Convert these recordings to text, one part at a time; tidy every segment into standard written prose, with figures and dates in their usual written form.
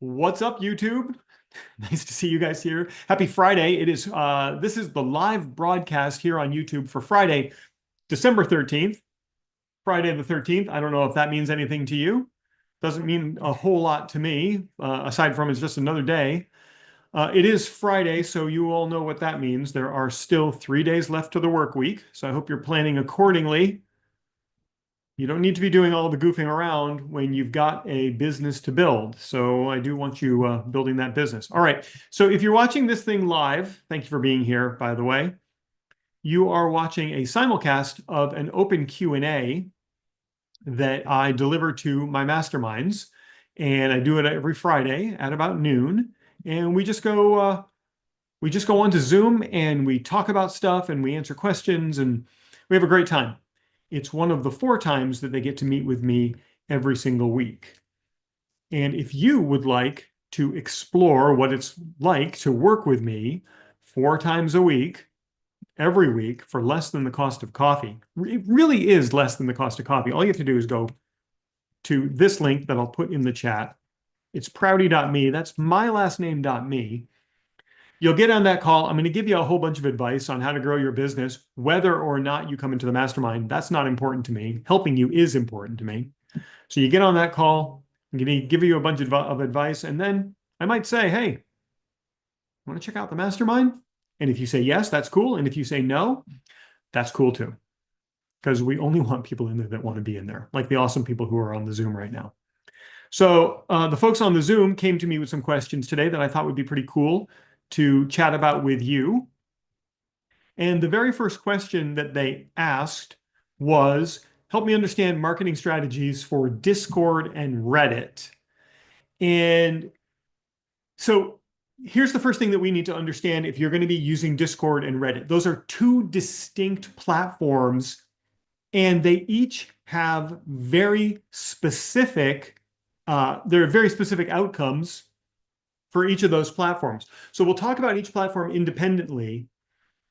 What's up, YouTube? Nice to see you guys here. Happy Friday. This is the live broadcast here on YouTube for Friday, December 13th. Friday the 13th. I don't know if that means anything to you. Doesn't mean a whole lot to me, aside from it's just another day. It is Friday, so you all know what that means. There are still 3 days left to the work week, so I hope you're planning accordingly. You don't need to be doing all the goofing around when you've got a business to build. So I do want you building that business. All right. So if you're watching this thing live, thank you for being here, by the way. You are watching a simulcast of an open Q&A that I deliver to my masterminds. And I do it every Friday at about noon. And we just go onto Zoom and we talk about stuff and we answer questions and we have a great time. It's one of the 4 times that they get to meet with me every single week. And if you would like to explore what it's like to work with me 4 times a week, every week, for less than the cost of coffee, it really is less than the cost of coffee. All you have to do is go to this link that I'll put in the chat. It's prouty.me. That's my last name.me. You'll get on that call. I'm going to give you a whole bunch of advice on how to grow your business, whether or not you come into the mastermind. That's not important to me. Helping you is important to me. So you get on that call. I'm going to give you a bunch of advice. And then I might say, hey, want to check out the mastermind? And if you say yes, that's cool. And if you say no, that's cool too. Because we only want people in there that want to be in there, like the awesome people who are on the Zoom right now. So the folks on the Zoom came to me with some questions today that I thought would be pretty cool to chat about with you. And the very first question that they asked was, help me understand marketing strategies for Discord and Reddit. And so here's the first thing that we need to understand if you're going to be using Discord and Reddit. Those are 2 distinct platforms, and they each have very specific, there are very specific outcomes for each of those platforms. So we'll talk about each platform independently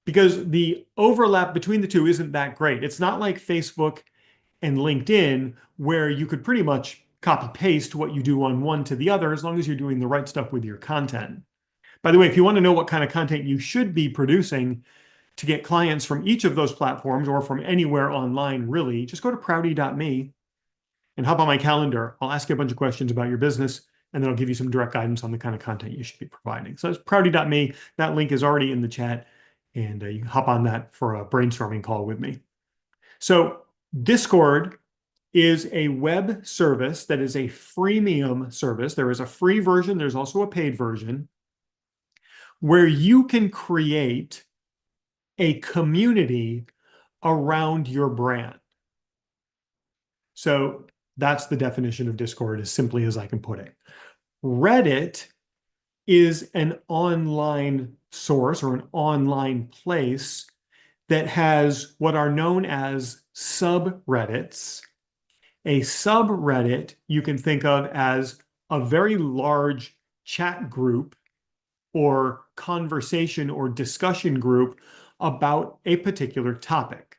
because the overlap between the two isn't that great. It's not like Facebook and LinkedIn where you could pretty much copy paste what you do on one to the other as long as you're doing the right stuff with your content. By the way, if you want to know what kind of content you should be producing to get clients from each of those platforms or from anywhere online, really, just go to prouty.me and hop on my calendar. I'll ask you a bunch of questions about your business, and then I'll give you some direct guidance on the kind of content you should be providing. So it's prouty.me. That link is already in the chat, and you can hop on that for a brainstorming call with me. So Discord is a web service that is a freemium service. There is a free version. There's also a paid version where you can create a community around your brand. So that's the definition of Discord, as simply as I can put it. Reddit is an online source or an online place that has what are known as subreddits. A subreddit you can think of as a very large chat group or conversation or discussion group about a particular topic.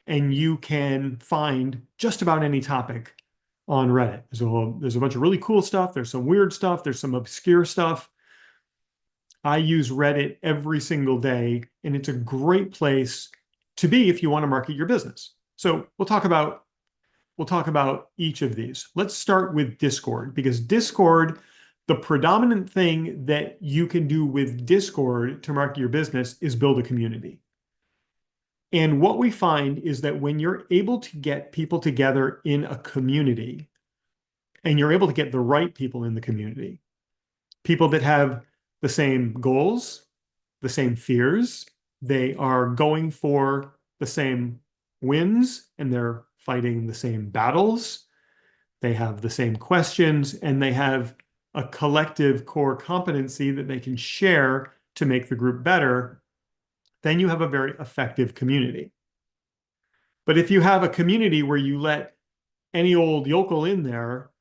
And you can find just about any topic on Reddit. There's a bunch of really cool stuff. There's some weird stuff. There's some obscure stuff. I use Reddit every single day, and it's a great place to be if you want to market your business. So we'll talk about each of these. Let's start with Discord, because Discord, the predominant thing that you can do with Discord to market your business is build a community. And what we find is that when you're able to get people together in a community, and you're able to get the right people in the community, people that have the same goals, the same fears, they are going for the same wins, and they're fighting the same battles, they have the same questions, and they have a collective core competency that they can share to make the group better, then you have a very effective community. But if you have a community where you let any old yokel in there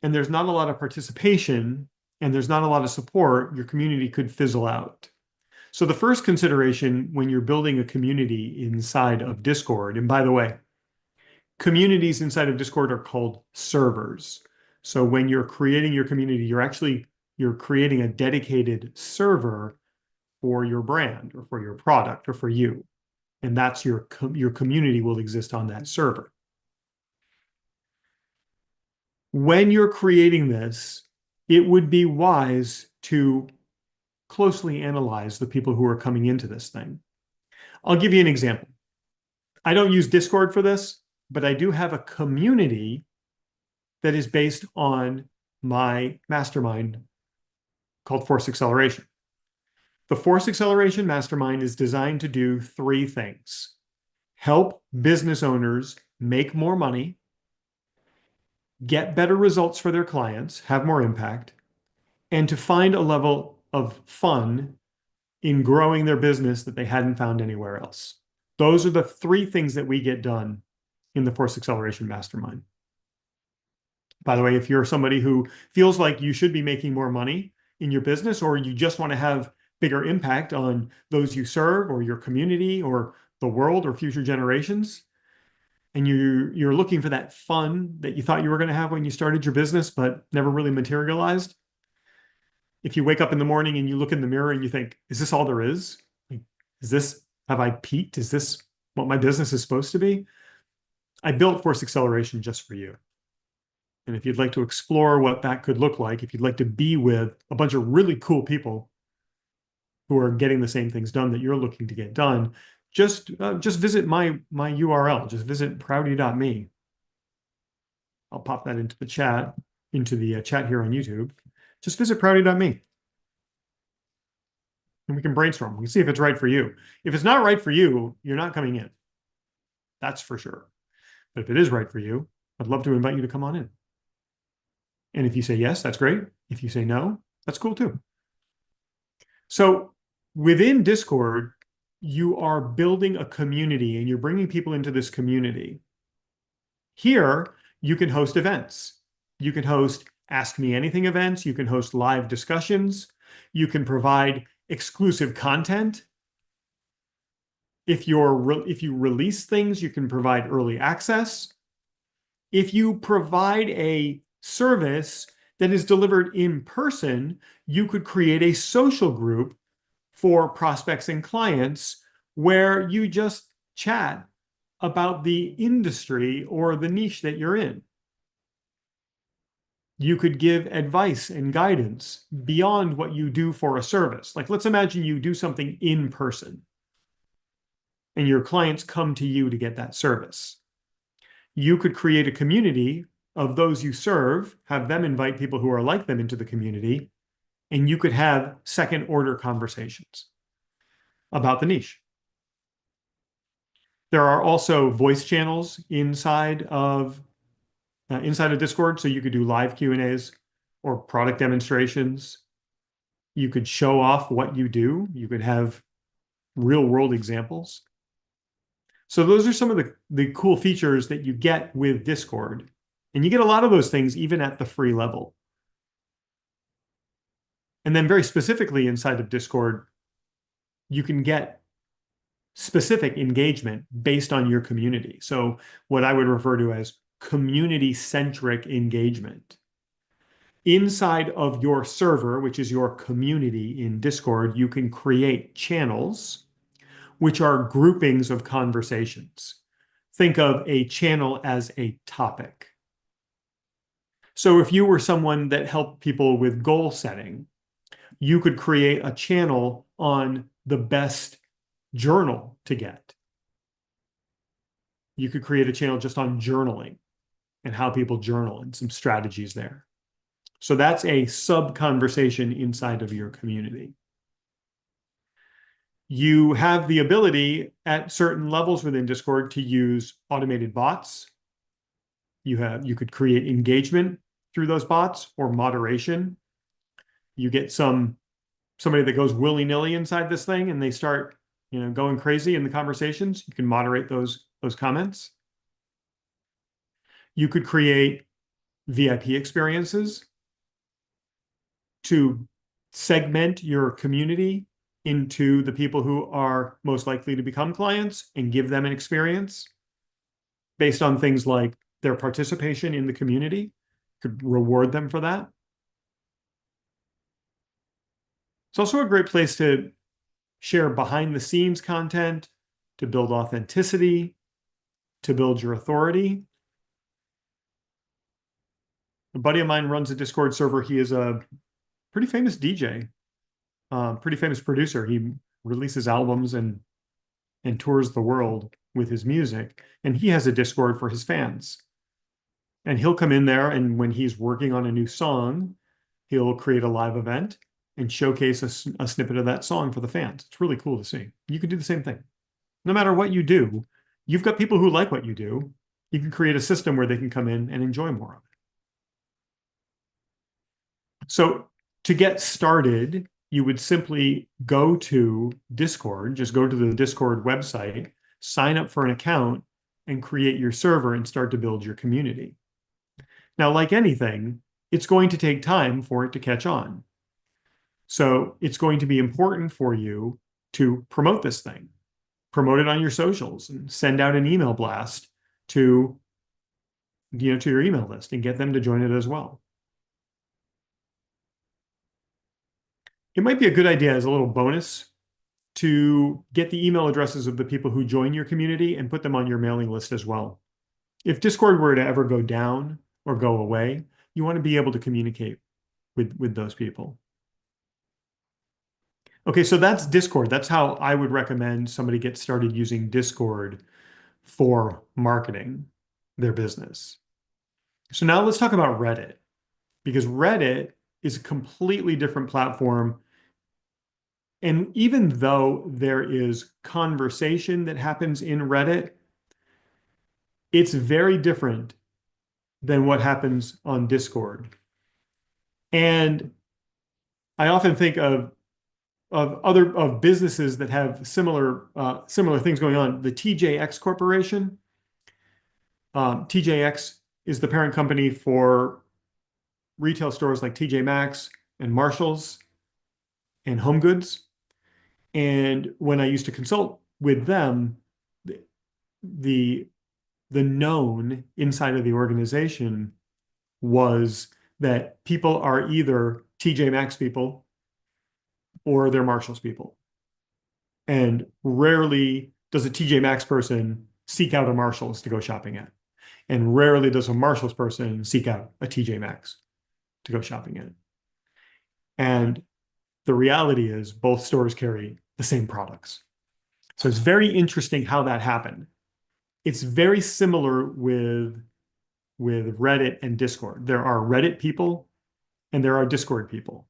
and there's not a lot of participation and there's not a lot of support, your community could fizzle out. So the first consideration when you're building a community inside of Discord, and by the way, communities inside of Discord are called servers. So when you're creating your community, you're creating a dedicated server for your brand or for your product or for you. And that's your community will exist on that server. When you're creating this, it would be wise to closely analyze the people who are coming into this thing. I'll give you an example. I don't use Discord for this, but I do have a community that is based on my mastermind called Force Acceleration. The Force Acceleration Mastermind is designed to do three things: help business owners make more money, get better results for their clients, have more impact, and to find a level of fun in growing their business that they hadn't found anywhere else. Those are the three things that we get done in the Force Acceleration Mastermind. By the way, if you're somebody who feels like you should be making more money in your business, or you just want to have bigger impact on those you serve or your community or the world or future generations, and you're looking for that fun that you thought you were going to have when you started your business but never really materialized, if you wake up in the morning and you look in the mirror and you think, is this all there is? Like, have I peaked? Is this what my business is supposed to be? I built Force Acceleration just for you. And if you'd like to explore what that could look like, if you'd like to be with a bunch of really cool people who are getting the same things done that you're looking to get done, just visit my URL. Just visit prouty.me. I'll pop that into the chat, chat here on YouTube. Just visit prouty.me. And we can brainstorm. We can see if it's right for you. If it's not right for you, you're not coming in. That's for sure. But if it is right for you, I'd love to invite you to come on in. And if you say yes, that's great. If you say no, that's cool too. So within Discord, you are building a community and you're bringing people into this community. Here, you can host events. You can host Ask Me Anything events. You can host live discussions. You can provide exclusive content. If you release things, you can provide early access. If you provide a service that is delivered in person, you could create a social group for prospects and clients where you just chat about the industry or the niche that you're in. You could give advice and guidance beyond what you do for a service. Like, let's imagine you do something in person and your clients come to you to get that service. You could create a community of those you serve, have them invite people who are like them into the community, and you could have second order conversations about the niche. There are also voice channels inside of Discord, so you could do live Q&As or product demonstrations. You could show off what you do. You could have real world examples. So those are some of the cool features that you get with Discord. And you get a lot of those things even at the free level. And then very specifically inside of Discord, you can get specific engagement based on your community. So what I would refer to as community-centric engagement. Inside of your server, which is your community in Discord, you can create channels, which are groupings of conversations. Think of a channel as a topic. So if you were someone that helped people with goal setting, you could create a channel on the best journal to get. You could create a channel just on journaling and how people journal and some strategies there. So that's a sub-conversation inside of your community. You have the ability at certain levels within Discord to use automated bots. You could create engagement through those bots or moderation. You get somebody that goes willy-nilly inside this thing and they start, going crazy in the conversations. You can moderate those comments. You could create VIP experiences to segment your community into the people who are most likely to become clients and give them an experience based on things like their participation in the community, could reward them for that. It's also a great place to share behind the scenes content, to build authenticity, to build your authority. A buddy of mine runs a Discord server. He is a pretty famous DJ, pretty famous producer. He releases albums and tours the world with his music. And he has a Discord for his fans. And he'll come in there, and when he's working on a new song, he'll create a live event and showcase a snippet of that song for the fans. It's really cool to see. You can do the same thing. No matter what you do, you've got people who like what you do. You can create a system where they can come in and enjoy more of it. So to get started, you would simply go to Discord, just go to the Discord website, sign up for an account, and create your server and start to build your community. Now, like anything, it's going to take time for it to catch on. So it's going to be important for you to promote this thing, promote it on your socials, and send out an email blast to, to your email list and get them to join it as well. It might be a good idea as a little bonus to get the email addresses of the people who join your community and put them on your mailing list as well. If Discord were to ever go down or go away, you want to be able to communicate with those people. Okay, so that's Discord. That's how I would recommend somebody get started using Discord for marketing their business. So now let's talk about Reddit, because Reddit is a completely different platform. And even though there is conversation that happens in Reddit, it's very different than what happens on Discord. And I often think of businesses that have similar things going on. The TJX Corporation. TJX is the parent company for retail stores like TJ Maxx and Marshalls and Home Goods. And when I used to consult with them, the known inside of the organization was that people are either TJ Maxx people or they're Marshalls people. And rarely does a TJ Maxx person seek out a Marshalls to go shopping at. And rarely does a Marshalls person seek out a TJ Maxx to go shopping at. And the reality is both stores carry the same products. So it's very interesting how that happened. It's very similar with Reddit and Discord. There are Reddit people and there are Discord people.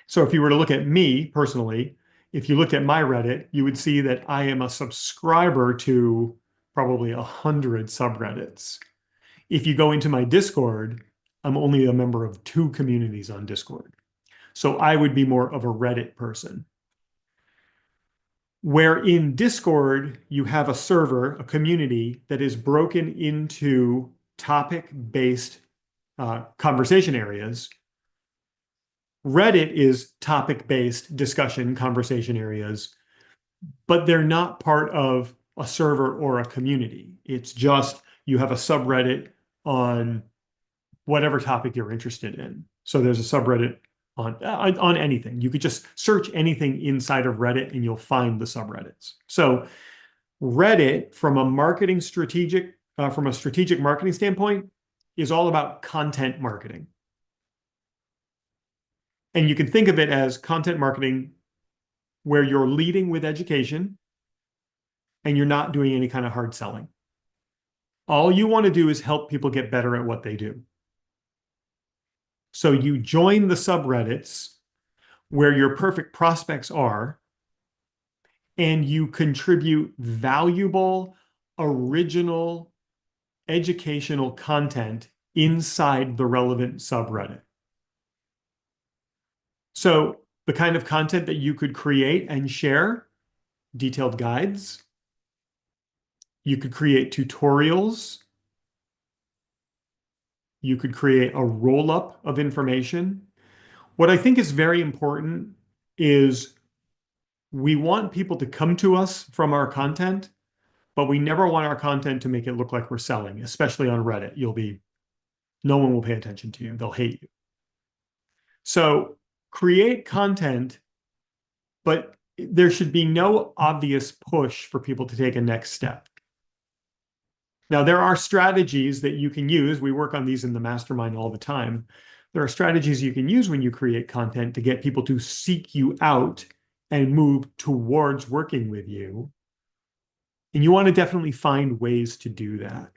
So if you were to look at me personally, if you looked at my Reddit, you would see that I am a subscriber to probably 100 subreddits. If you go into my Discord, I'm only a member of 2 communities on Discord. So I would be more of a Reddit person. Where in Discord, you have a server, a community that is broken into topic-based conversation areas. Reddit is topic-based discussion conversation areas, but they're not part of a server or a community. It's just you have a subreddit on whatever topic you're interested in. So there's a subreddit on anything. You could just search anything inside of Reddit and you'll find the subreddits. So Reddit, from a strategic marketing standpoint, is all about content marketing. And you can think of it as content marketing where you're leading with education and you're not doing any kind of hard selling. All you want to do is help people get better at what they do. So you join the subreddits where your perfect prospects are, and you contribute valuable, original, educational content inside the relevant subreddit. So the kind of content that you could create and share, detailed guides. You could create tutorials. You could create a roll-up of information. What I think is very important is we want people to come to us from our content, but we never want our content to make it look like we're selling, especially on Reddit. You'll be No one will pay attention to you. They'll hate you. So create content, but there should be no obvious push for people to take a next step. Now, there are strategies that you can use. We work on these in the mastermind all the time. There are strategies you can use when you create content to get people to seek you out and move towards working with you. And you want to definitely find ways to do that.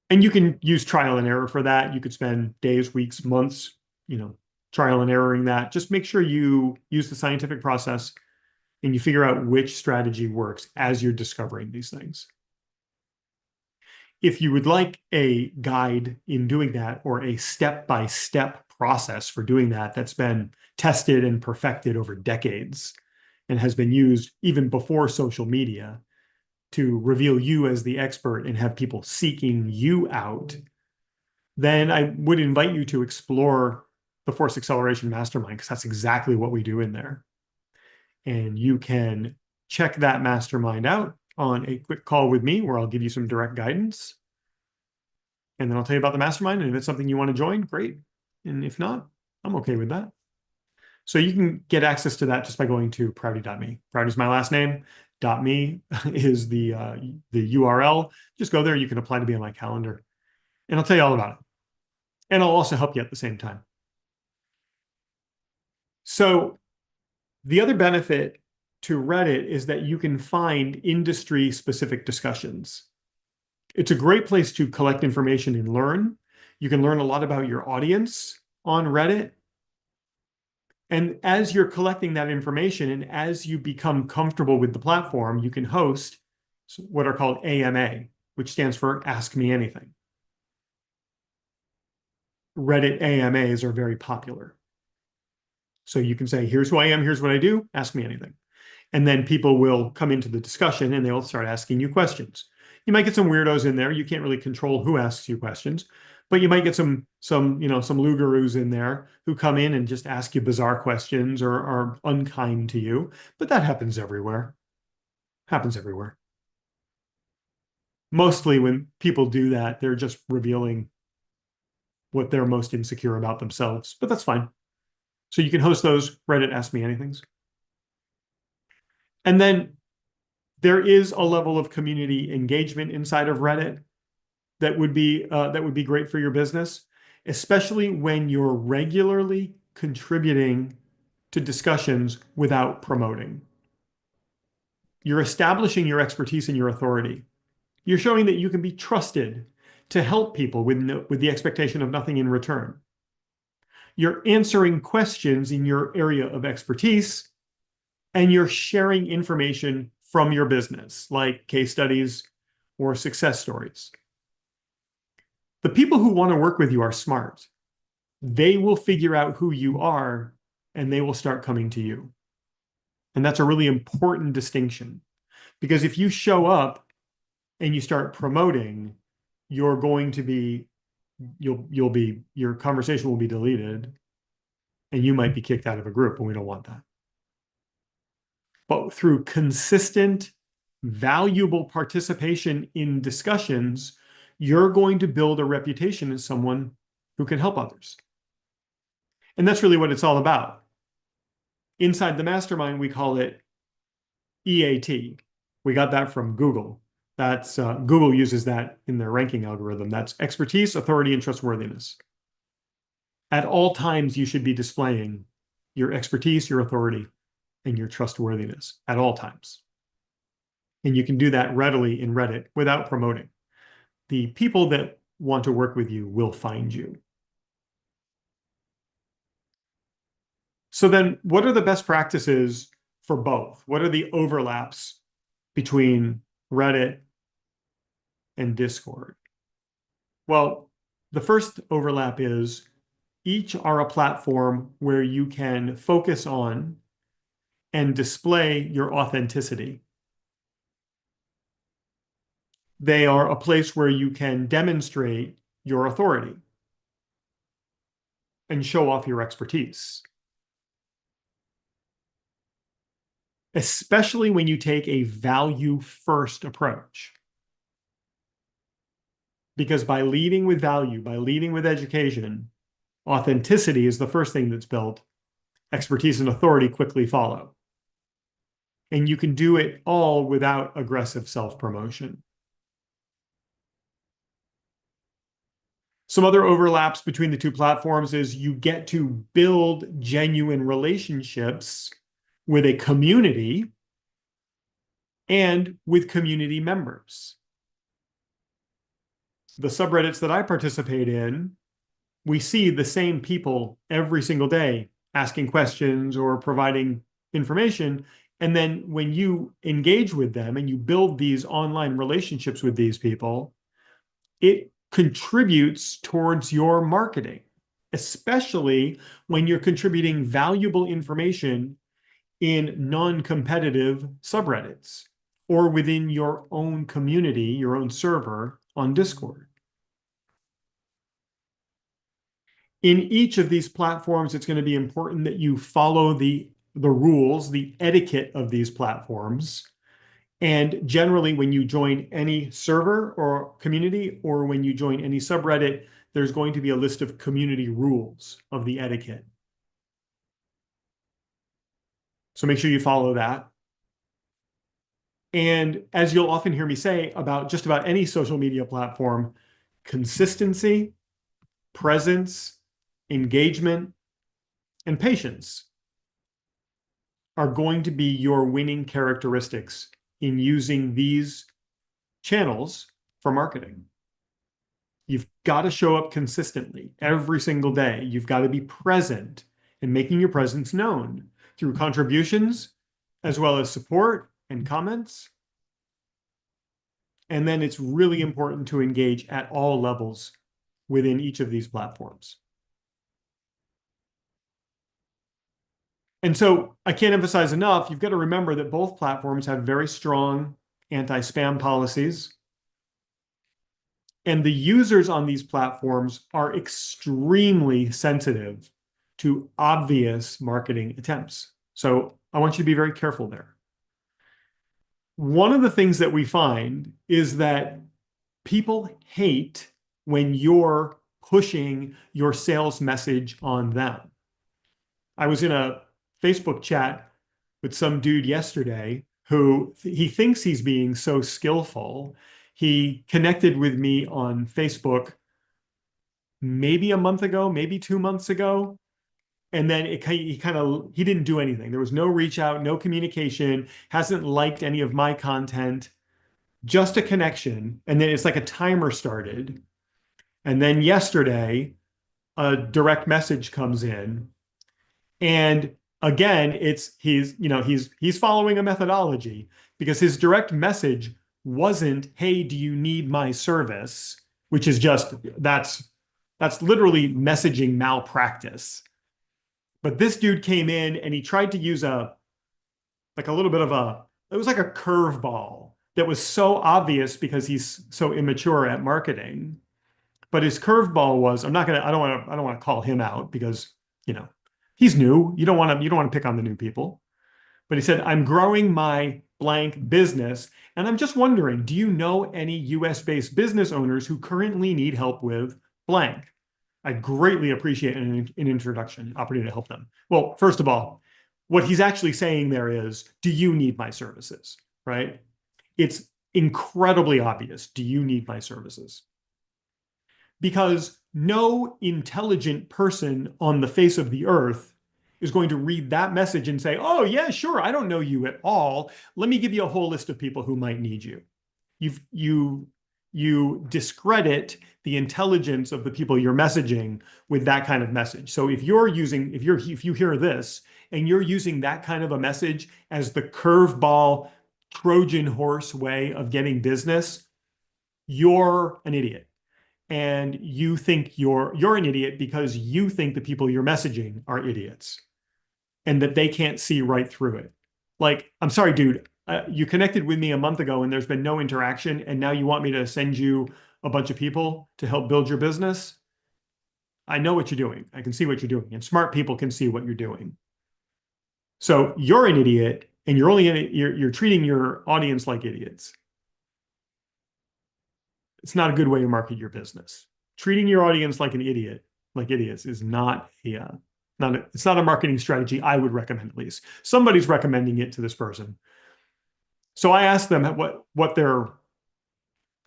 And you can use trial and error for that. You could spend days, weeks, months, trial and erroring that. Just make sure you use the scientific process and you figure out which strategy works as you're discovering these things. If you would like a guide in doing that or a step-by-step process for doing that that's been tested and perfected over decades and has been used even before social media to reveal you as the expert and have people seeking you out, then I would invite you to explore the Force Acceleration Mastermind, because that's exactly what we do in there. And you can check that mastermind out on a quick call with me where I'll give you some direct guidance. And then I'll tell you about the mastermind. And if it's something you want to join, great. And if not, I'm okay with that. So you can get access to that just by going to prouty.me. Prouty is my last name. .me is the URL. Just go there. You can apply to be on my calendar. And I'll tell you all about it. And I'll also help you at the same time. So the other benefit to Reddit is that you can find industry-specific discussions. It's a great place to collect information and learn. You can learn a lot about your audience on Reddit. And as you're collecting that information and as you become comfortable with the platform, you can host what are called AMA, which stands for Ask Me Anything. Reddit AMAs are very popular. So you can say, here's who I am, here's what I do, ask me anything. And then people will come into the discussion and they'll start asking you questions. You might get some weirdos in there. You can't really control who asks you questions, but you might get some lugaroos in there who come in and just ask you bizarre questions or are unkind to you. But that happens everywhere. Happens everywhere. Mostly when people do that, they're just revealing what they're most insecure about themselves, but that's fine. So you can host those Reddit Ask Me Anythings. And then there is a level of community engagement inside of Reddit that would be great for your business, especially when you're regularly contributing to discussions without promoting. You're establishing your expertise and your authority. You're showing that you can be trusted to help people with the expectation of nothing in return. You're answering questions in your area of expertise, and you're sharing information from your business, like case studies or success stories. The people who want to work with you are smart. They will figure out who you are, and they will start coming to you. And that's a really important distinction, because if you show up and you start promoting, your conversation will be deleted, and you might be kicked out of a group, and we don't want that. But through consistent, valuable participation in discussions, you're going to build a reputation as someone who can help others. And that's really what it's all about. Inside the mastermind, we call it EAT. We got that from Google. That's Google uses that in their ranking algorithm. That's expertise, authority, and trustworthiness. At all times, you should be displaying your expertise, your authority, and your trustworthiness at all times. And you can do that readily in Reddit without promoting. The people that want to work with you will find you. So then what are the best practices for both? What are the overlaps between Reddit and Discord? Well, the first overlap is each are a platform where you can focus on and display your authenticity. They are a place where you can demonstrate your authority and show off your expertise. Especially when you take a value-first approach. because by leading with value, by leading with education, authenticity is the first thing that's built. Expertise and authority quickly follow. And you can do it all without aggressive self-promotion. Some other overlaps between the two platforms is you get to build genuine relationships with a community and with community members. The subreddits that I participate in, we see the same people every single day asking questions or providing information. And then when you engage with them and you build these online relationships with these people, it contributes towards your marketing, especially when you're contributing valuable information in non-competitive subreddits or within your own community, your own server on Discord. In each of these platforms, it's going to be important that you follow the rules, the etiquette of these platforms. And generally, when you join any server or community, or when you join any subreddit, there's going to be a list of community rules of the etiquette. So make sure you follow that. And as you'll often hear me say about just about any social media platform, consistency, presence, engagement, and patience are going to be your winning characteristics in using these channels for marketing. You've got to show up consistently every single day. You've got to be present and making your presence known through contributions as well as support and comments. And then it's really important to engage at all levels within each of these platforms. And so I can't emphasize enough, you've got to remember that both platforms have very strong anti-spam policies. And the users on these platforms are extremely sensitive to obvious marketing attempts. So I want you to be very careful there. One of the things that we find is that people hate when you're pushing your sales message on them. I was in a Facebook chat with some dude yesterday who he thinks he's being so skillful. He connected with me on Facebook maybe a month ago, maybe 2 months ago. And then he didn't do anything. There was no reach out, no communication, hasn't liked any of my content, just a connection. And then it's like a timer started. And then yesterday, a direct message comes in. And again, he's following a methodology because his direct message wasn't, "Hey, do you need my service?" Which is just that's literally messaging malpractice. But this dude came in and he tried to use a little bit of it was like a curveball that was so obvious because he's so immature at marketing. But his curveball was, I don't want to call him out because, he's new. You don't want to pick on the new people. But he said, "I'm growing my blank business. And I'm just wondering, do you know any US-based business owners who currently need help with blank? I greatly appreciate an introduction, opportunity to help them." Well, first of all, what he's actually saying there is, do you need my services, right? It's incredibly obvious. Do you need my services? Because no intelligent person on the face of the earth is going to read that message and say, "Oh, yeah, sure, I don't know you at all. Let me give you a whole list of people who might need you." You discredit the intelligence of the people you're messaging with that kind of message. So if you hear this and you're using that kind of a message as the curveball Trojan horse way of getting business, you're an idiot. And you think you're an idiot because you think the people you're messaging are idiots and that they can't see right through it. Like, I'm sorry, dude, you connected with me a month ago and there's been no interaction, and now you want me to send you a bunch of people to help build your business? I know what you're doing. I can see what you're doing, and smart people can see what you're doing. So you're an idiot, and you're treating your audience like idiots. it's not a good way to market your business. Treating your audience like an idiot, like idiots, is not it's not a marketing strategy I would recommend, at least. Somebody's recommending it to this person. So I asked them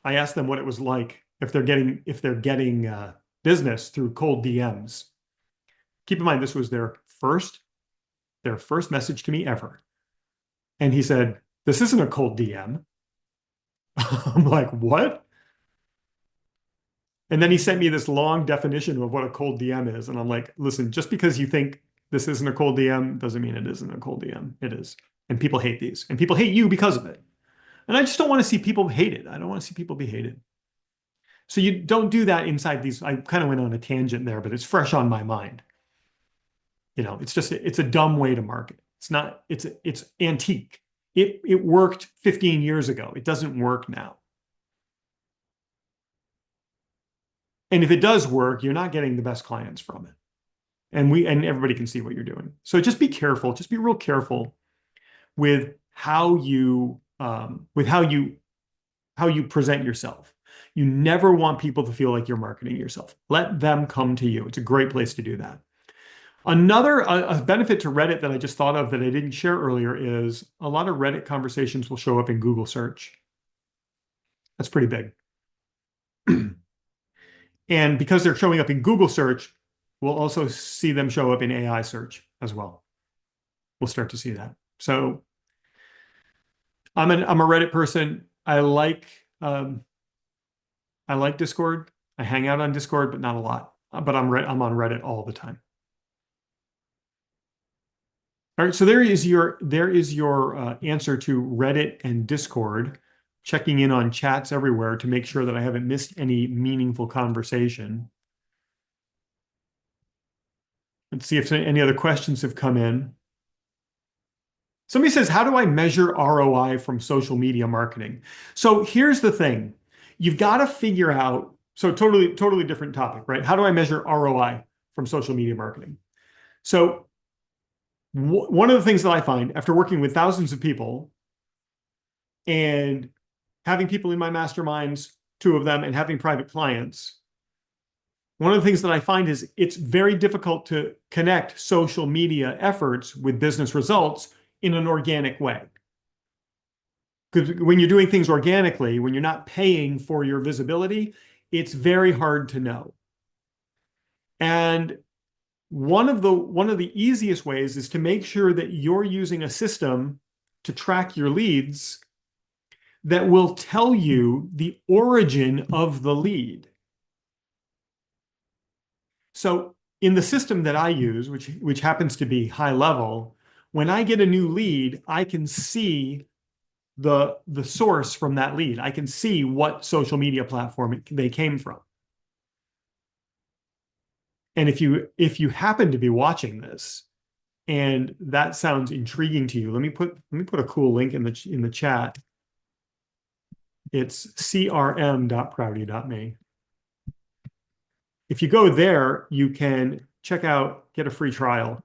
I asked them what it was like if they're getting business through cold DMs. Keep in mind, this was their first message to me ever. And he said, "This isn't a cold DM." I'm like, "What?" And then he sent me this long definition of what a cold DM is. And I'm like, "Listen, just because you think this isn't a cold DM doesn't mean it isn't a cold DM. It is. And people hate these. And people hate you because of it. And I just don't want to see people hated. I don't want to see people be hated. So you don't do that inside these. I kind of went on a tangent there, but it's fresh on my mind. It's a dumb way to market. It's antique. It worked 15 years ago. It doesn't work now. And if it does work, you're not getting the best clients from it. And everybody can see what you're doing. So just be careful. Just be real careful with how you present yourself. You never want people to feel like you're marketing yourself. Let them come to you. It's a great place to do that. Another a benefit to Reddit that I just thought of that I didn't share earlier is a lot of Reddit conversations will show up in Google search. That's pretty big. And because they're showing up in Google search, we'll also see them show up in AI search as well. We'll start to see that. So I'm a Reddit person. I like Discord. I hang out on Discord, but not a lot. But I'm on Reddit all the time. All right, so there is your answer to Reddit and Discord. Checking in on chats everywhere to make sure that I haven't missed any meaningful conversation. Let's see if any other questions have come in. Somebody says, how do I measure ROI from social media marketing? So here's the thing. You've got to figure out, so totally different topic, right? How do I measure ROI from social media marketing? So one of the things that I find after working with thousands of people and having people in my masterminds, 2 of them, and having private clients, one of the things that I find is it's very difficult to connect social media efforts with business results in an organic way. Because when you're doing things organically, when you're not paying for your visibility, it's very hard to know. And one of the easiest ways is to make sure that you're using a system to track your leads that will tell you the origin of the lead. So in the system that I use, which happens to be high level, when I get a new lead, I can see the source from that lead. I can see what social media platform they came from. And if you happen to be watching this and that sounds intriguing to you, let me put a cool link in the chat. It's crm.prouty.me. If you go there, you can get a free trial.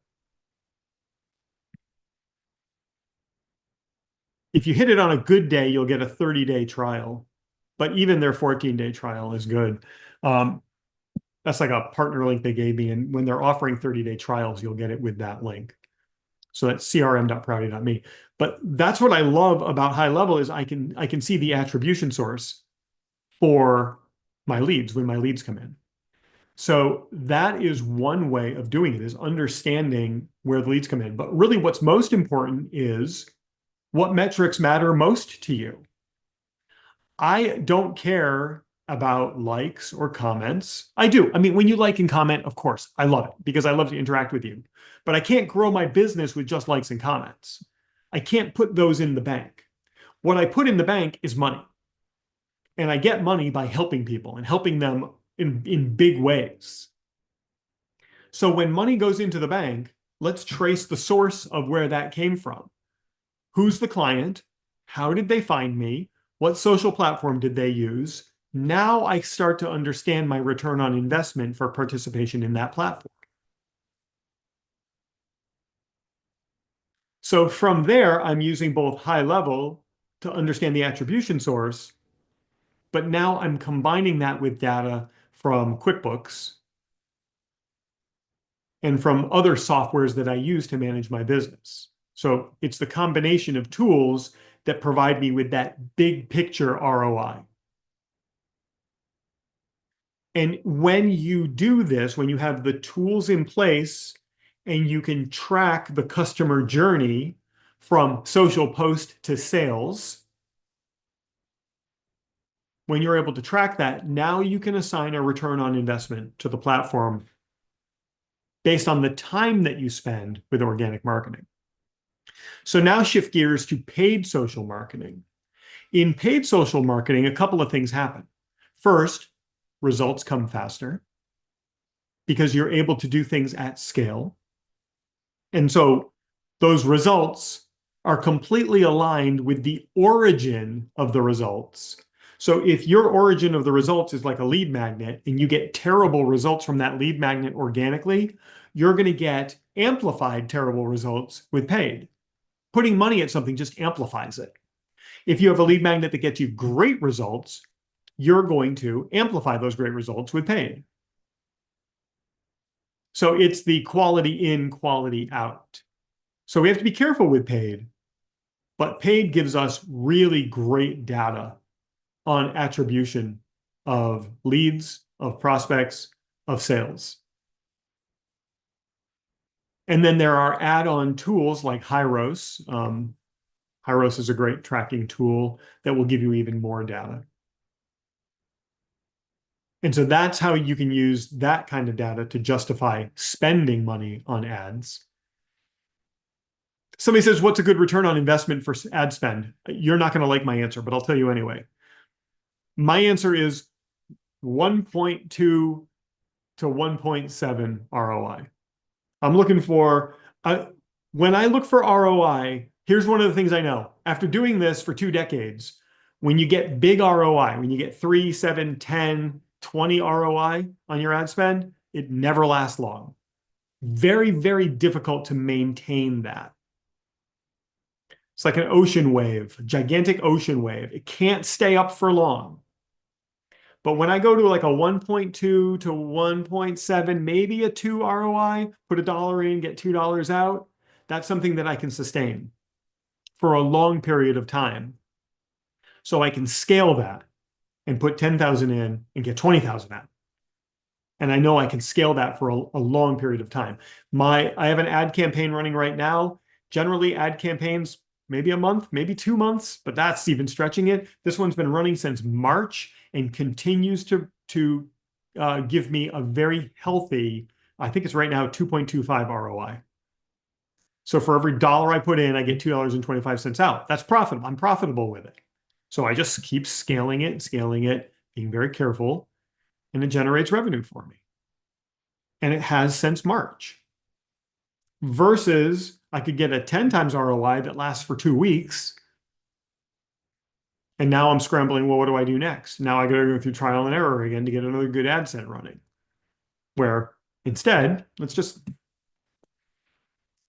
If you hit it on a good day, you'll get a 30-day trial, but even their 14-day trial is good. That's like a partner link they gave me, and when they're offering 30-day trials, you'll get it with that link. So that's crm.prouty.me. But that's what I love about high level is I can see the attribution source for my leads when my leads come in. So that is one way of doing it, is understanding where the leads come in. But really what's most important is what metrics matter most to you. I don't care about likes or comments. I do. I mean, when you like and comment, of course, I love it because I love to interact with you. But I can't grow my business with just likes and comments. I can't put those in the bank. What I put in the bank is money. And I get money by helping people and helping them in big ways. So when money goes into the bank, let's trace the source of where that came from. Who's the client? How did they find me? What social platform did they use? Now I start to understand my return on investment for participation in that platform. So from there, I'm using both high level to understand the attribution source, But now I'm combining that with data from QuickBooks and from other softwares that I use to manage my business. So it's the combination of tools that provide me with that big picture ROI. And when you do this, when you have the tools in place and you can track the customer journey from social post to sales, when you're able to track that, now you can assign a return on investment to the platform based on the time that you spend with organic marketing. So now shift gears to paid social marketing. In paid social marketing, a couple of things happen. First, results come faster because you're able to do things at scale. And so those results are completely aligned with the origin of the results. So if your origin of the results is like a lead magnet and you get terrible results from that lead magnet organically, you're going to get amplified terrible results with paid. Putting money at something just amplifies it. If you have a lead magnet that gets you great results, you're going to amplify those great results with paid. So it's the quality in, quality out. So we have to be careful with paid, but paid gives us really great data on attribution of leads, of prospects, of sales. And then there are add-on tools like Hyros. Hyros is a great tracking tool that will give you even more data. And so that's how you can use that kind of data to justify spending money on ads. Somebody says, what's a good return on investment for ad spend? You're not going to like my answer, but I'll tell you anyway. My answer is 1.2 to 1.7 ROI. I'm looking for, when I look for ROI, here's one of the things I know. After doing this for 2 decades, when you get big ROI, when you get 3, 7, 10, 20 ROI on your ad spend, it never lasts long. Very, very difficult to maintain that. It's like an ocean wave, a gigantic ocean wave. It can't stay up for long. But when I go to like a 1.2 to 1.7, maybe a 2 ROI, put $1 in, get $2 out, that's something that I can sustain for a long period of time. So I can scale that and put 10,000 in and get 20,000 out. And I know I can scale that for a long period of time. I have an ad campaign running right now. Generally, ad campaigns, maybe a month, maybe 2 months, but that's even stretching it. This one's been running since March and continues to give me a very healthy, I think it's right now 2.25 ROI. So for every dollar I put in, I get $2.25 out. That's profitable. I'm profitable with it. So I just keep scaling it, being very careful, and it generates revenue for me. And it has since March. Versus I could get a 10 times ROI that lasts for 2 weeks. And now I'm scrambling, well, what do I do next? Now I got to go through trial and error again to get another good ad set running. Where instead, it's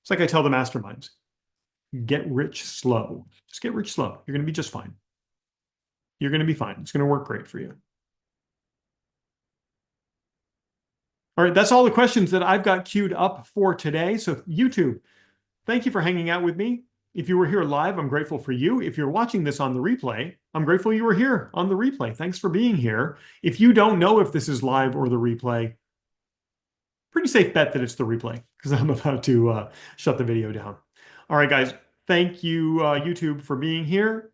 like I tell the masterminds, get rich slow. Just get rich slow. You're going to be just fine. You're going to be fine. It's going to work great for you. All right, that's all the questions that I've got queued up for today. So YouTube, thank you for hanging out with me. If you were here live, I'm grateful for you. If you're watching this on the replay, I'm grateful you were here on the replay. Thanks for being here. If you don't know if this is live or the replay, pretty safe bet that it's the replay because I'm about to shut the video down. All right, guys, thank you, YouTube, for being here.